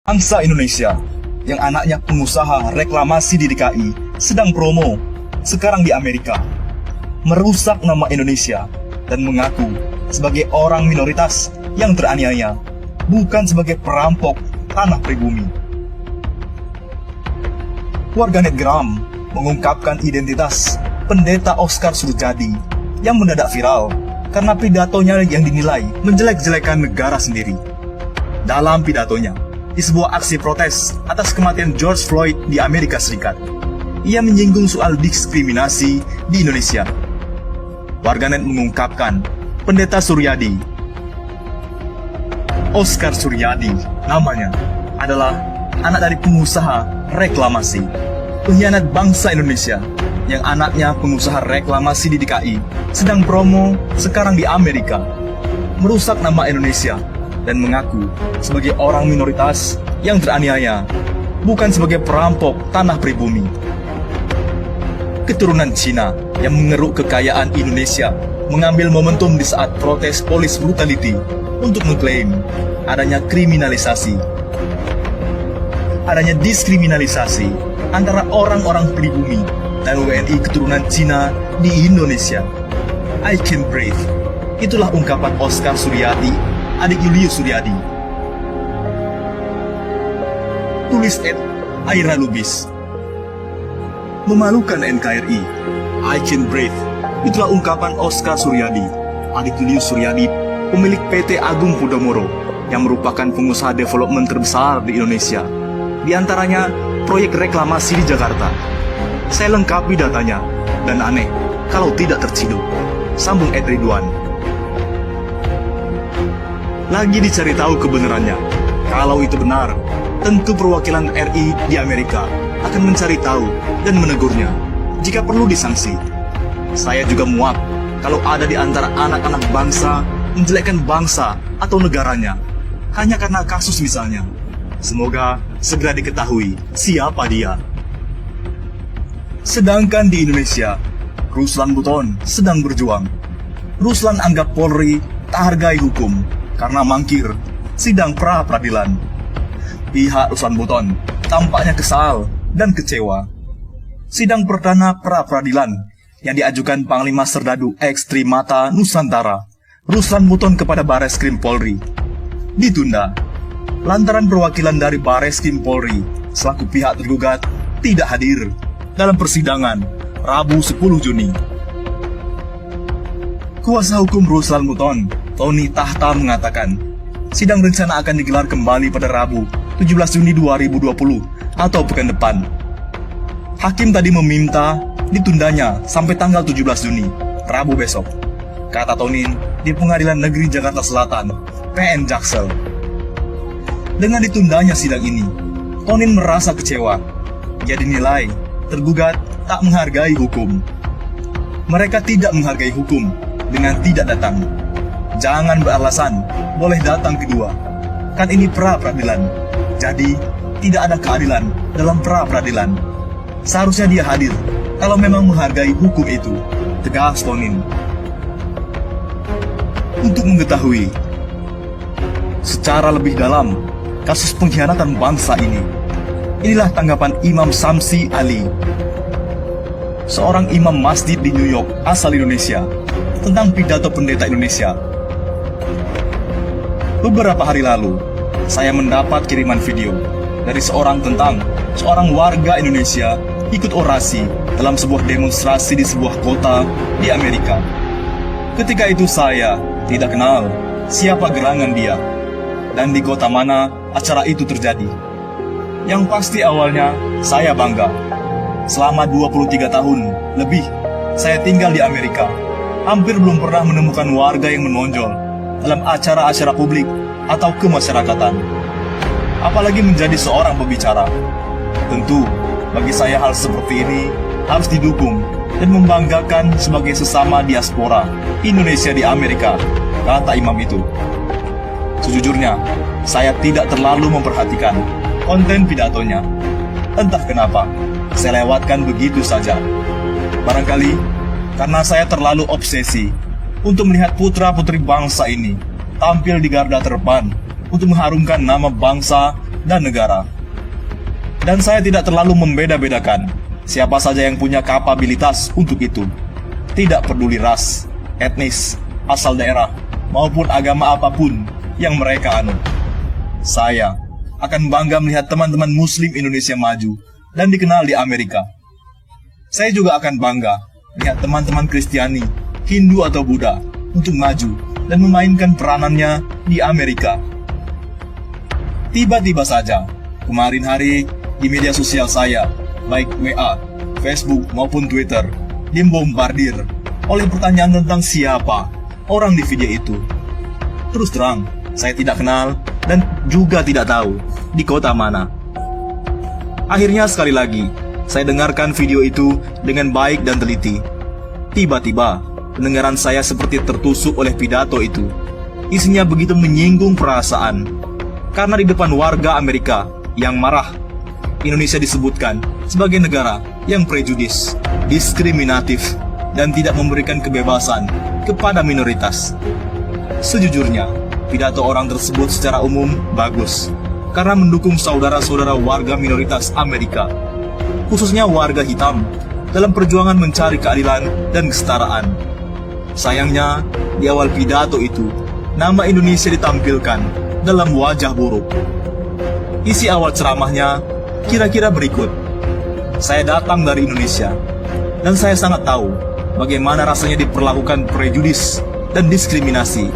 Bangsa Indonesia yang anaknya pengusaha reklamasi di DKI sedang promo sekarang di Amerika, merusak nama Indonesia dan mengaku sebagai orang minoritas yang teraniaya, bukan sebagai perampok tanah pribumi. Warganet geram mengungkapkan identitas Pendeta Oscar Surjadi yang mendadak viral karena pidatonya yang dinilai menjelek-jelekan negara sendiri. Dalam pidatonya, di sebuah aksi protes atas kematian George Floyd di Amerika Serikat, ia menyinggung soal diskriminasi di Indonesia. Warganet mengungkapkan Pendeta Suryadi, Oscar Suryadi namanya, adalah anak dari pengusaha reklamasi, pengkhianat bangsa Indonesia yang anaknya pengusaha reklamasi di DKI sedang promo sekarang di Amerika, merusak nama Indonesia dan mengaku sebagai orang minoritas yang teraniaya, bukan sebagai perampok tanah pribumi. Keturunan Cina yang mengeruk kekayaan Indonesia mengambil momentum di saat protes police brutality untuk mengklaim adanya diskriminalisasi antara orang-orang pribumi dan WNI keturunan Cina di Indonesia. I can breathe. Itulah ungkapan Oscar Suryadi, adik Julius Suryadi. Tulis Aira Lubis. Memalukan NKRI. I can breathe. Itulah ungkapan Oscar Suryadi, adik Julius Suryadi, pemilik PT Agung Podomoro, yang merupakan pengusaha development terbesar di Indonesia. Di antaranya proyek reklamasi di Jakarta. Saya lengkapi datanya, dan aneh kalau tidak terciduk. Sambung Ridwan. Lagi dicari tahu kebenarannya. Kalau itu benar, tentu perwakilan RI di Amerika akan mencari tahu dan menegurnya jika perlu disanksi. Saya juga muak kalau ada di antara anak-anak bangsa menjelekkan bangsa atau negaranya hanya karena kasus misalnya. Semoga segera diketahui siapa dia. Sedangkan di Indonesia, Ruslan Buton sedang berjuang. Ruslan anggap Polri tak hargai hukum karena mangkir sidang pra-peradilan. Pihak Ruslan Buton tampaknya kesal dan kecewa. Sidang perdana pra-peradilan yang diajukan Panglima Serdadu X Trimata Nusantara, Ruslan Buton kepada Bareskrim Polri, ditunda lantaran perwakilan dari Bareskrim Polri selaku pihak tergugat tidak hadir dalam persidangan Rabu 10 Juni. Kuasa hukum Ruslan Buton, Tony Tahta, mengatakan sidang rencana akan digelar kembali pada Rabu 17 Juni 2020 atau pekan depan. Hakim tadi meminta ditundanya sampai tanggal 17 Juni, Rabu besok, kata Tonin di Pengadilan Negeri Jakarta Selatan, PN Jaksel. Dengan ditundanya sidang ini, Tonin merasa kecewa. Dia dinilai tergugat tak menghargai hukum. Mereka tidak menghargai hukum dengan tidak datang. Jangan beralasan boleh datang kedua. Kan ini pra-peradilan. Jadi tidak ada keadilan dalam pra-peradilan. Seharusnya dia hadir kalau memang menghargai hukum itu, tegas Tonin. Untuk mengetahui secara lebih dalam kasus pengkhianatan bangsa ini, inilah tanggapan Imam Samsi Ali, seorang imam masjid di New York asal Indonesia, tentang pidato Pendeta Indonesia. Beberapa hari lalu, saya mendapat kiriman video dari seorang warga Indonesia ikut orasi dalam sebuah demonstrasi di sebuah kota di Amerika. Ketika itu saya tidak kenal siapa gerangan dia dan di kota mana acara itu terjadi. Yang pasti awalnya saya bangga. Selama 23 tahun lebih saya tinggal di Amerika, hampir belum pernah menemukan warga yang menonjol dalam acara-acara publik atau kemasyarakatan, apalagi menjadi seorang pembicara. Tentu bagi saya hal seperti ini harus didukung dan membanggakan sebagai sesama diaspora Indonesia di Amerika, kata imam itu. Sejujurnya, saya tidak terlalu memperhatikan konten pidatonya. Entah kenapa, saya lewatkan begitu saja. Barangkali karena saya terlalu obsesi untuk melihat putra-putri bangsa ini tampil di garda terdepan untuk mengharumkan nama bangsa dan negara. Dan saya tidak terlalu membeda-bedakan siapa saja yang punya kapabilitas untuk itu. Tidak peduli ras, etnis, asal daerah, maupun agama apapun yang mereka anut. Saya akan bangga melihat teman-teman Muslim Indonesia maju dan dikenal di Amerika. Saya juga akan bangga melihat teman-teman Kristiani, Hindu atau Buddha untuk maju dan memainkan peranannya di Amerika. Tiba-tiba saja, kemarin hari di media sosial saya, baik WA, Facebook maupun Twitter, dibombardir oleh pertanyaan tentang siapa orang di video itu. Terus terang, saya tidak kenal dan juga tidak tahu di kota mana. Akhirnya sekali lagi, saya dengarkan video itu dengan baik dan teliti. Tiba-tiba, pendengaran saya seperti tertusuk oleh pidato itu. Isinya begitu menyinggung perasaan. Karena di depan warga Amerika yang marah, Indonesia disebutkan sebagai negara yang prejudis, diskriminatif, dan tidak memberikan kebebasan kepada minoritas. Sejujurnya, pidato orang tersebut secara umum bagus, karena mendukung saudara-saudara warga minoritas Amerika, khususnya warga hitam, dalam perjuangan mencari keadilan dan kesetaraan. Sayangnya, di awal pidato itu, nama Indonesia ditampilkan dalam wajah buruk. Isi awal ceramahnya kira-kira berikut. Saya datang dari Indonesia, dan saya sangat tahu bagaimana rasanya diperlakukan prejudis dan diskriminasi.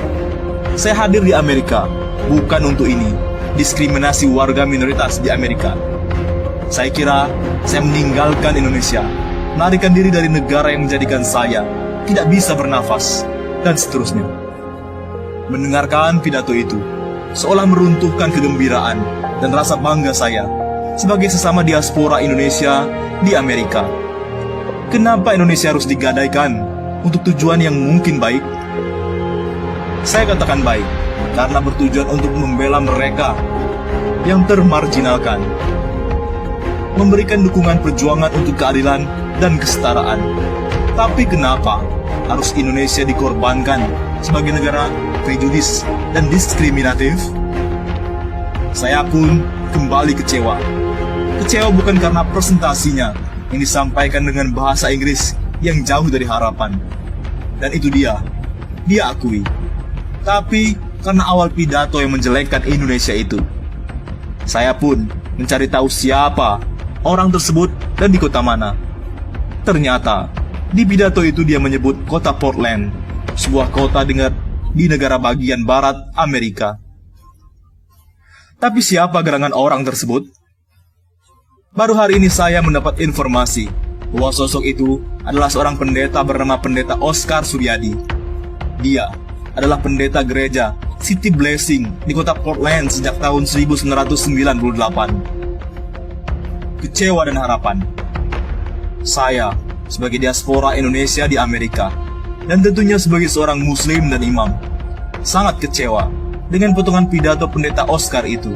Saya hadir di Amerika bukan untuk ini, diskriminasi warga minoritas di Amerika. Saya kira saya meninggalkan Indonesia, melarikan diri dari negara yang menjadikan saya tidak bisa bernafas, dan seterusnya. Mendengarkan pidato itu seolah meruntuhkan kegembiraan dan rasa bangga saya sebagai sesama diaspora Indonesia di Amerika. Kenapa Indonesia harus digadaikan untuk tujuan yang mungkin baik? Saya katakan baik karena bertujuan untuk membela mereka yang termarginalkan, memberikan dukungan perjuangan untuk keadilan dan kesetaraan. Tapi kenapa harus Indonesia dikorbankan sebagai negara prejudis dan diskriminatif? Saya pun kembali kecewa. Kecewa bukan karena presentasinya yang disampaikan dengan bahasa Inggris yang jauh dari harapan. Dan itu dia akui. Tapi karena awal pidato yang menjelekkan Indonesia itu. Saya pun mencari tahu siapa orang tersebut dan di kota mana. Ternyata di pidato itu dia menyebut kota Portland, sebuah kota di negara bagian barat Amerika. Tapi siapa gerangan orang tersebut? Baru hari ini saya mendapat informasi bahwa sosok itu adalah seorang pendeta bernama Pendeta Oscar Suryadi. Dia adalah pendeta gereja City Blessing di kota Portland sejak tahun 1998. Kecewa dan harapan. Saya sebagai diaspora Indonesia di Amerika, dan tentunya sebagai seorang muslim dan imam, sangat kecewa dengan potongan pidato pendeta Oscar itu.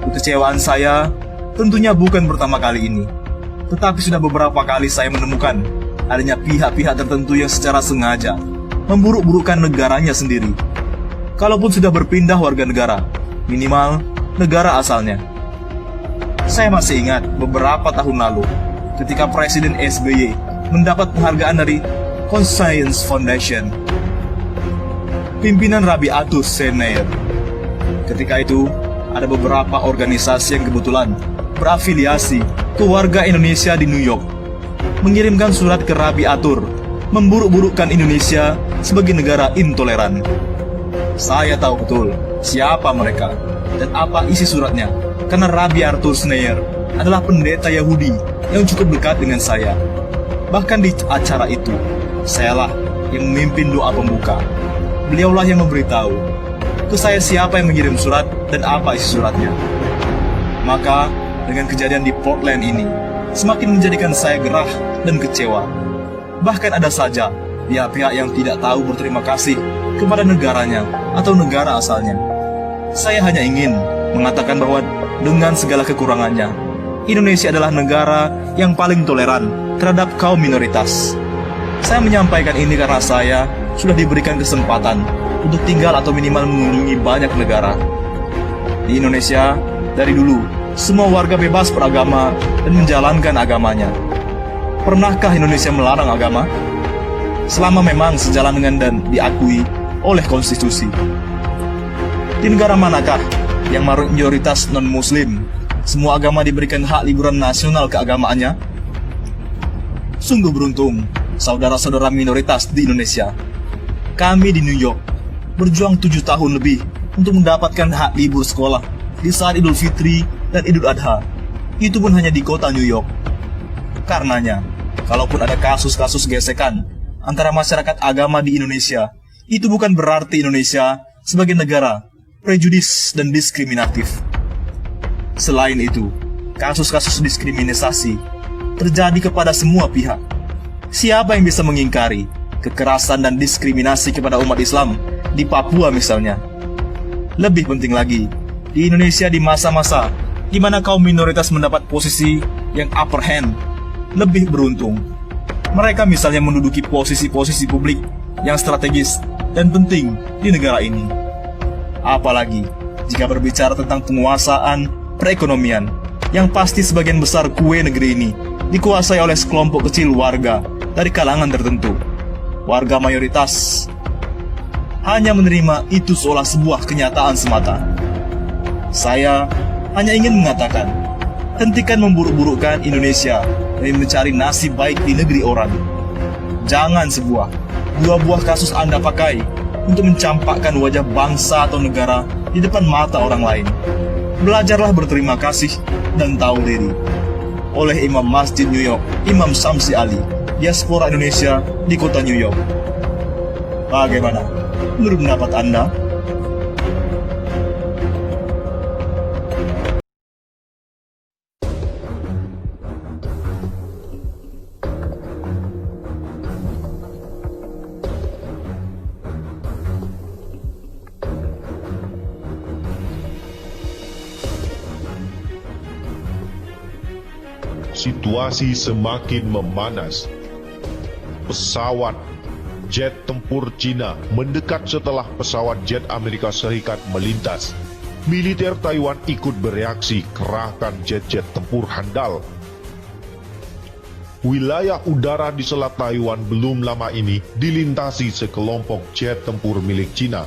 Kekecewaan saya tentunya bukan pertama kali ini, tetapi sudah beberapa kali saya menemukan adanya pihak-pihak tertentu yang secara sengaja memburuk-burukkan negaranya sendiri. Kalaupun sudah berpindah warga negara, minimal negara asalnya. Saya masih ingat beberapa tahun lalu, ketika Presiden SBY mendapat penghargaan dari Conscience Foundation, pimpinan Rabbi Atus Senair. Ketika itu, ada beberapa organisasi yang kebetulan berafiliasi ke warga Indonesia di New York, mengirimkan surat ke Rabbi Atur, memburuk-burukkan Indonesia sebagai negara intoleran. Saya tahu betul siapa mereka dan apa isi suratnya, karena Rabbi Arthur Schneier adalah pendeta Yahudi yang cukup dekat dengan saya. Bahkan di acara itu, sayalah yang memimpin doa pembuka. Beliaulah yang memberitahu ke saya siapa yang mengirim surat dan apa isi suratnya. Maka, dengan kejadian di Portland ini, semakin menjadikan saya gerah dan kecewa. Bahkan ada saja pihak-pihak yang tidak tahu berterima kasih kepada negaranya atau negara asalnya. Saya hanya ingin mengatakan bahwa dengan segala kekurangannya, Indonesia adalah negara yang paling toleran terhadap kaum minoritas. Saya menyampaikan ini karena saya sudah diberikan kesempatan untuk tinggal atau minimal mengunjungi banyak negara. Di Indonesia, Dari dulu, semua warga bebas beragama dan menjalankan agamanya. Pernahkah Indonesia melarang agama? Selama memang sejalan dengan dan diakui oleh konstitusi. Di negara manakah yang mayoritas non-muslim, semua agama diberikan hak liburan nasional keagamaannya? Sungguh beruntung, saudara-saudara minoritas di Indonesia. Kami di New York berjuang 7 tahun lebih untuk mendapatkan hak libur sekolah di saat Idul Fitri dan Idul Adha. Itu pun hanya di kota New York. Karenanya, kalaupun ada kasus-kasus gesekan antara masyarakat agama di Indonesia, itu bukan berarti Indonesia sebagai negara prejudis dan diskriminatif. Selain itu, kasus-kasus diskriminasi terjadi kepada semua pihak. Siapa yang bisa mengingkari kekerasan dan diskriminasi kepada umat Islam di Papua misalnya? Lebih penting lagi, di Indonesia di masa-masa di mana kaum minoritas mendapat posisi yang upper hand, lebih beruntung. Mereka misalnya menduduki posisi-posisi publik yang strategis dan penting di negara ini. Apalagi jika berbicara tentang penguasaan perekonomian, yang pasti sebagian besar kue negeri ini dikuasai oleh sekelompok kecil warga dari kalangan tertentu. Warga mayoritas hanya menerima itu seolah sebuah kenyataan semata. Saya hanya ingin mengatakan, hentikan memburuk-burukkan Indonesia demi mencari nasib baik di negeri orang. Jangan dua buah kasus Anda pakai untuk mencampakkan wajah bangsa atau negara di depan mata orang lain. Belajarlah berterima kasih dan tahu diri. Oleh Imam Masjid New York, Imam Syamsi Ali, diaspora Indonesia di kota New York. Bagaimana menurut pendapat Anda? Situasi semakin memanas. Pesawat jet tempur Cina mendekat setelah pesawat jet Amerika Serikat melintas. Militer Taiwan ikut bereaksi kerahkan jet-jet tempur handal. Wilayah udara di Selat Taiwan belum lama ini dilintasi sekelompok jet tempur milik Cina.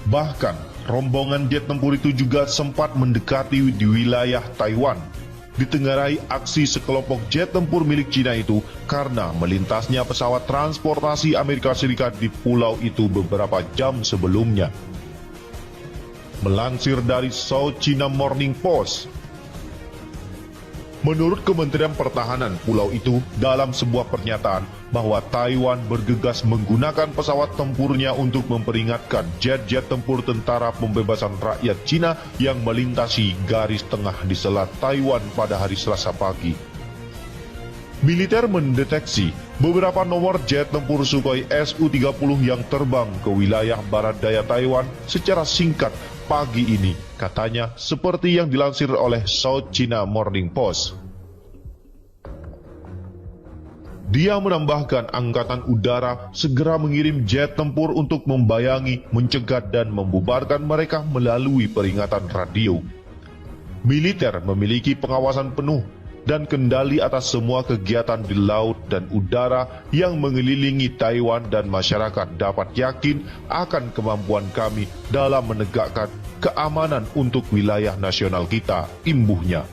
Bahkan rombongan jet tempur itu juga sempat mendekati di wilayah Taiwan. Ditengarai aksi sekelompok jet tempur milik Cina itu karena melintasnya pesawat transportasi Amerika Serikat di pulau itu beberapa jam sebelumnya. Melansir dari South China Morning Post, menurut Kementerian Pertahanan pulau itu dalam sebuah pernyataan bahwa Taiwan bergegas menggunakan pesawat tempurnya untuk memperingatkan jet-jet tempur Tentara Pembebasan Rakyat Cina yang melintasi garis tengah di Selat Taiwan pada hari Selasa pagi. Militer mendeteksi beberapa nomor jet tempur Sukhoi Su-30 yang terbang ke wilayah barat daya Taiwan secara singkat pagi ini, katanya seperti yang dilansir oleh South China Morning Post. Dia menambahkan Angkatan Udara segera mengirim jet tempur untuk membayangi, mencegat dan membubarkan mereka melalui peringatan radio. Militer memiliki pengawasan penuh dan kendali atas semua kegiatan di laut dan udara yang mengelilingi Taiwan dan masyarakat dapat yakin akan kemampuan kami dalam menegakkan keamanan untuk wilayah nasional kita, imbuhnya.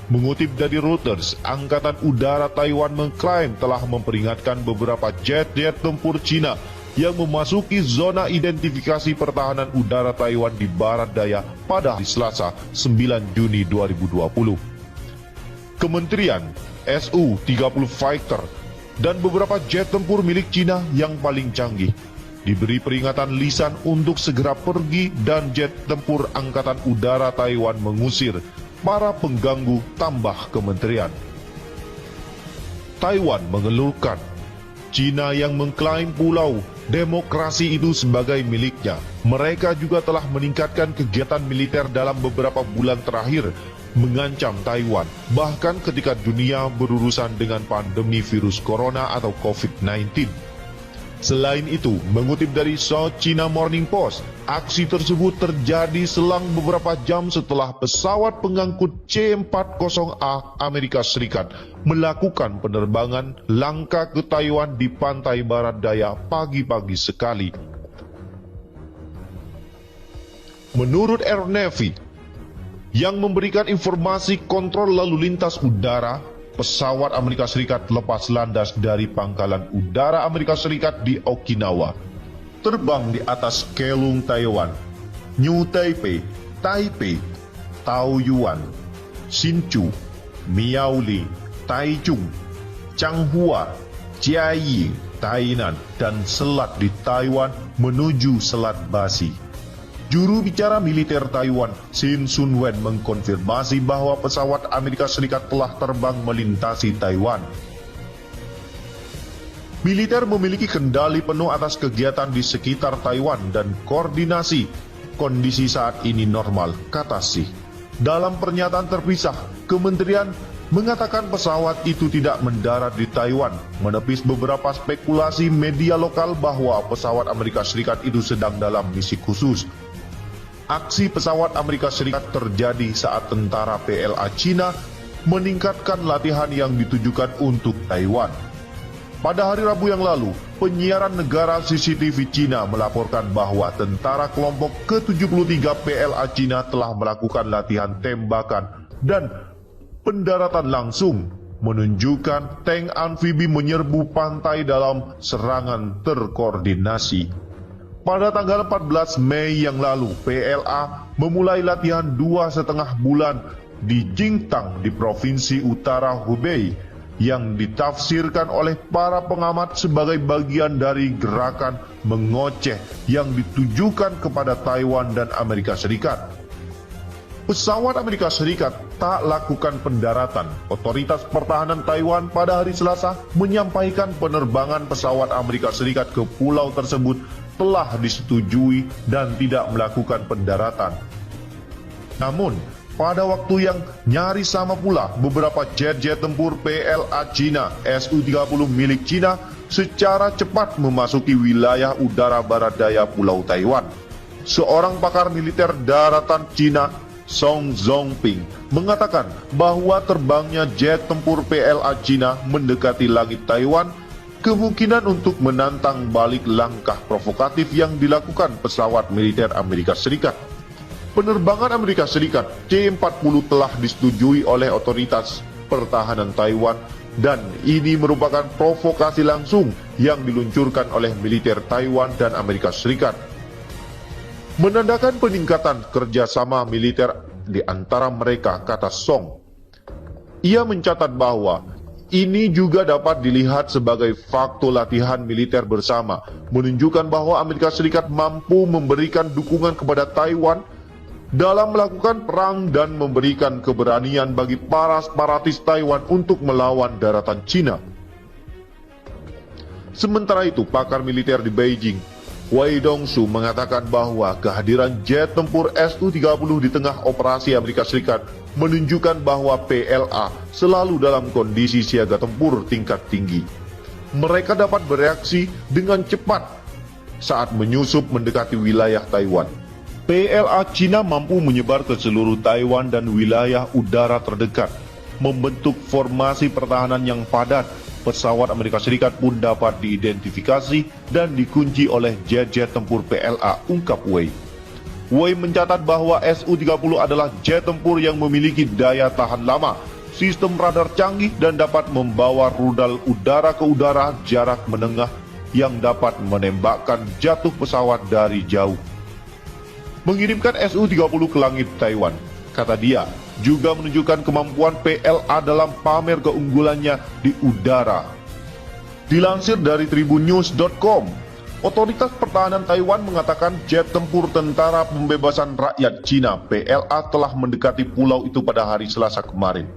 Mengutip dari Reuters, Angkatan Udara Taiwan mengklaim telah memperingatkan beberapa jet-jet tempur Cina yang memasuki zona identifikasi pertahanan udara Taiwan di barat daya pada hari Selasa 9 Juni 2020. Kementerian Su-30 Fighter dan beberapa jet tempur milik Cina yang paling canggih diberi peringatan lisan untuk segera pergi dan jet tempur Angkatan Udara Taiwan mengusir para pengganggu, tambah kementerian. Taiwan mengeluhkan Cina yang mengklaim pulau demokrasi itu sebagai miliknya. Mereka juga telah meningkatkan kegiatan militer dalam beberapa bulan terakhir, mengancam Taiwan, bahkan ketika dunia berurusan dengan pandemi virus corona atau COVID-19. Selain itu, mengutip dari South China Morning Post, aksi tersebut terjadi selang beberapa jam setelah pesawat pengangkut C-40A Amerika Serikat melakukan penerbangan langka ke Taiwan di pantai barat daya pagi-pagi sekali. Menurut Air Navy, yang memberikan informasi kontrol lalu lintas udara, pesawat Amerika Serikat lepas landas dari pangkalan udara Amerika Serikat di Okinawa, terbang di atas Kelung Taiwan, New Taipei, Taipei, Taoyuan, Hsinchu, Miaoli, Taichung, Changhua, Jiayi, Tainan, dan selat di Taiwan menuju Selat Basi. Juru bicara militer Taiwan, Shin Sun-wen, mengkonfirmasi bahwa pesawat Amerika Serikat telah terbang melintasi Taiwan. Militer memiliki kendali penuh atas kegiatan di sekitar Taiwan dan koordinasi. Kondisi saat ini normal, kata Xi. Dalam pernyataan terpisah, Kementerian mengatakan pesawat itu tidak mendarat di Taiwan, menepis beberapa spekulasi media lokal bahwa pesawat Amerika Serikat itu sedang dalam misi khusus. Aksi pesawat Amerika Serikat terjadi saat tentara PLA Cina meningkatkan latihan yang ditujukan untuk Taiwan. Pada hari Rabu yang lalu, penyiaran negara CCTV Cina melaporkan bahwa tentara kelompok ke-73 PLA Cina telah melakukan latihan tembakan dan pendaratan langsung, menunjukkan tank amfibi menyerbu pantai dalam serangan terkoordinasi. Pada tanggal 14 Mei yang lalu, PLA memulai latihan 2,5 bulan di Jingtang di Provinsi Utara Hubei yang ditafsirkan oleh para pengamat sebagai bagian dari gerakan mengoceh yang ditujukan kepada Taiwan dan Amerika Serikat. Pesawat Amerika Serikat tak lakukan pendaratan. Otoritas Pertahanan Taiwan pada hari Selasa menyampaikan penerbangan pesawat Amerika Serikat ke pulau tersebut telah disetujui dan tidak melakukan pendaratan. Namun, pada waktu yang nyaris sama pula, beberapa jet-jet tempur PLA Cina Su-30 milik Cina secara cepat memasuki wilayah udara barat daya Pulau Taiwan. Seorang pakar militer daratan Cina, Song Zongping, mengatakan bahwa terbangnya jet tempur PLA Cina mendekati langit Taiwan kemungkinan untuk menantang balik langkah provokatif yang dilakukan pesawat militer Amerika Serikat. Penerbangan Amerika Serikat C-40 telah disetujui oleh otoritas pertahanan Taiwan dan ini merupakan provokasi langsung yang diluncurkan oleh militer Taiwan dan Amerika Serikat. Menandakan peningkatan kerjasama militer di antara mereka, kata Song. Ia mencatat bahwa ini juga dapat dilihat sebagai faktor latihan militer bersama, menunjukkan bahwa Amerika Serikat mampu memberikan dukungan kepada Taiwan dalam melakukan perang dan memberikan keberanian bagi para separatis Taiwan untuk melawan daratan Cina. Sementara itu, pakar militer di Beijing, Wei Dongsu, mengatakan bahwa kehadiran jet tempur Su-30 di tengah operasi Amerika Serikat menunjukkan bahwa PLA selalu dalam kondisi siaga tempur tingkat tinggi. Mereka dapat bereaksi dengan cepat saat menyusup mendekati wilayah Taiwan. PLA Cina mampu menyebar ke seluruh Taiwan dan wilayah udara terdekat, membentuk formasi pertahanan yang padat. Pesawat Amerika Serikat pun dapat diidentifikasi dan dikunci oleh jet-jet tempur PLA, ungkap Wei. Wei mencatat bahwa Su-30 adalah jet tempur yang memiliki daya tahan lama, sistem radar canggih dan dapat membawa rudal udara ke udara jarak menengah yang dapat menembakkan jatuh pesawat dari jauh. Mengirimkan Su-30 ke langit Taiwan, kata dia, juga menunjukkan kemampuan PLA dalam pamer keunggulannya di udara. Dilansir dari tribunnews.com, otoritas pertahanan Taiwan mengatakan jet tempur Tentara Pembebasan Rakyat Cina PLA telah mendekati pulau itu pada hari Selasa kemarin.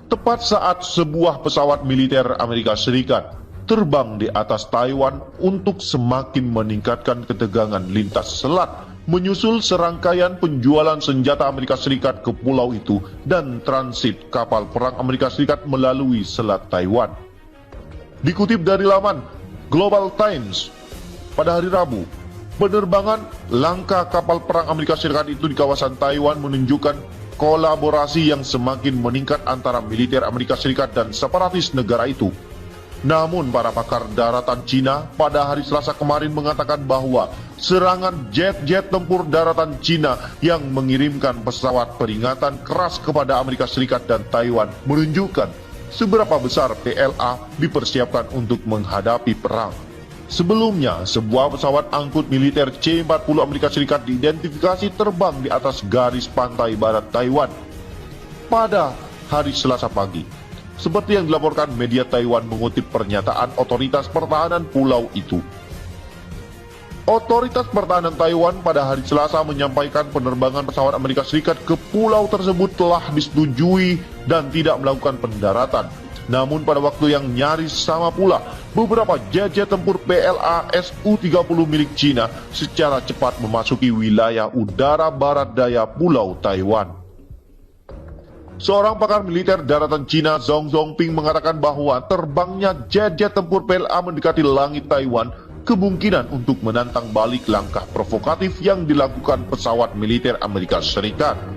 Tepat saat sebuah pesawat militer Amerika Serikat terbang di atas Taiwan untuk semakin meningkatkan ketegangan lintas selat, menyusul serangkaian penjualan senjata Amerika Serikat ke pulau itu dan transit kapal perang Amerika Serikat melalui Selat Taiwan. Dikutip dari laman Global Times pada hari Rabu, penerbangan langkah kapal perang Amerika Serikat itu di kawasan Taiwan menunjukkan kolaborasi yang semakin meningkat antara militer Amerika Serikat dan separatis negara itu. Namun para pakar daratan Cina pada hari Selasa kemarin mengatakan bahwa serangan jet-jet tempur daratan Cina yang mengirimkan pesawat peringatan keras kepada Amerika Serikat dan Taiwan menunjukkan seberapa besar PLA dipersiapkan untuk menghadapi perang. Sebelumnya, sebuah pesawat angkut militer C-40 Amerika Serikat diidentifikasi terbang di atas garis pantai barat Taiwan pada hari Selasa pagi. Seperti yang dilaporkan media Taiwan mengutip pernyataan otoritas pertahanan pulau itu. Otoritas pertahanan Taiwan pada hari Selasa menyampaikan penerbangan pesawat Amerika Serikat ke pulau tersebut telah disetujui dan tidak melakukan pendaratan. Namun pada waktu yang nyaris sama pula, beberapa jet-jet tempur PLA Su-30 milik Cina secara cepat memasuki wilayah udara barat daya pulau Taiwan. Seorang pakar militer daratan Cina, Zhong Zhongping, mengatakan bahwa terbangnya jet-jet tempur PLA mendekati langit Taiwan kemungkinan untuk menantang balik langkah provokatif yang dilakukan pesawat militer Amerika Serikat.